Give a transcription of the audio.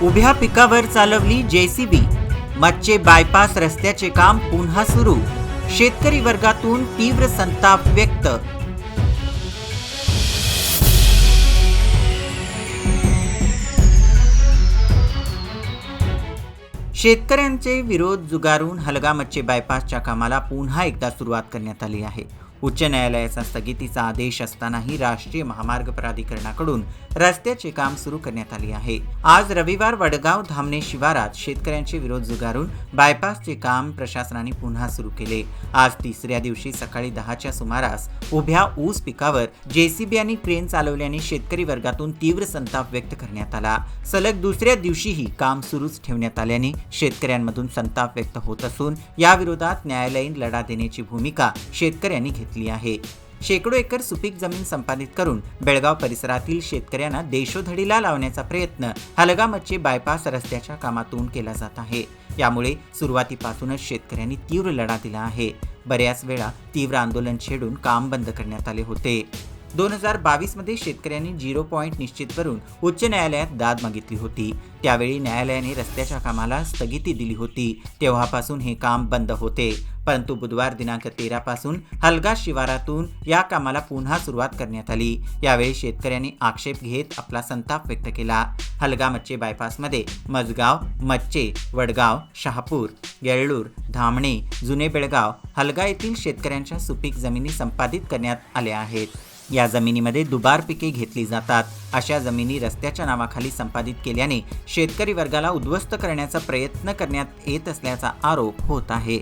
उभ्या पिकावर चालवली जेसीबी. मच्छे बायपास रस्त्याचे काम पुन्हा सुरू. शेतकरी वर्गातून तीव्र संताप व्यक्त. शेतकऱ्यांचे विरोध जुगारून हलगा मच्छे बायपासच्या कामाला पुन्हा एकदा सुरुवात करण्यात आली आहे. उच्च न्यायालयाचा स्थगितीचा आदेश असतानाही राष्ट्रीय महामार्ग प्राधिकरणाकडून रस्त्याचे काम सुरू करण्यात आले आहे. आज रविवार वडगाव धामणे शिवारात शेतकऱ्यांचे विरोध जुगारून बायपासचे काम प्रशासनाने पुन्हा सुरू केले. आज तिसऱ्या दिवशी सकाळी 10च्या सुमारास उभ्या ऊस पिकावर जेसीबी आणि क्रेन चालवल्याने शेतकरी वर्गातून तीव्र संताप व्यक्त करण्यात आला. सलग दुसऱ्या दिवशीही काम सुरूच ठेवण्यात आल्याने शेतकऱ्यांमधून संताप व्यक्त होत असून याविरोधात न्यायालयीन लढा देण्याची भूमिका शेतकऱ्यांनी घेतली आहे. शेकडो एकर सुपीक जमीन संपादित करून बेळगाव परिसरातील शेतकऱ्यांना देशोधडीला लावण्याचा प्रयत्न हलगा मच्छे बायपास रस्त्याच्या कामातून केला जात आहे. यामुळे सुरुवातीपासूनच शेतकऱ्यांनी तीव्र लढा दिला आहे. बऱ्याच वेळा तीव्र आंदोलन छेडून काम बंद करण्यात आले होते. 2022 मध्ये शेतकऱ्यांनी 0 पॉईंट निश्चित करून उच्च न्यायालयात दाद मागितली होती. त्यावेळी न्यायालयाने रस्त्याच्या कामाला स्थगिती दिली होती. तेव्हापासून हे काम बंद होते. परंतु बुधवार दिनांक 13 पासून हलगा शिवारातून या कामाला पुन्हा सुरुवात करण्यात आली. यावेळी शेतकऱ्यांनी आक्षेप घेत आपला संताप व्यक्त केला. हलगा मच्छे बायपासमध्ये मजगाव, मच्छे, वडगाव, शहापूर, येळ्ळूर, धामणे, जुने बेळगाव, हलगा येथील शेतकऱ्यांच्या सुपीक जमिनी संपादित करण्यात आल्या आहेत. या जमिनीमध्ये दुबार पिके घेतली जातात. अशा जमिनी रस्त्याच्या नावाखाली संपादित केल्याने शेतकरी वर्गाला उद्ध्वस्त करण्याचा प्रयत्न करण्यात येत असल्याचा आरोप होत आहे.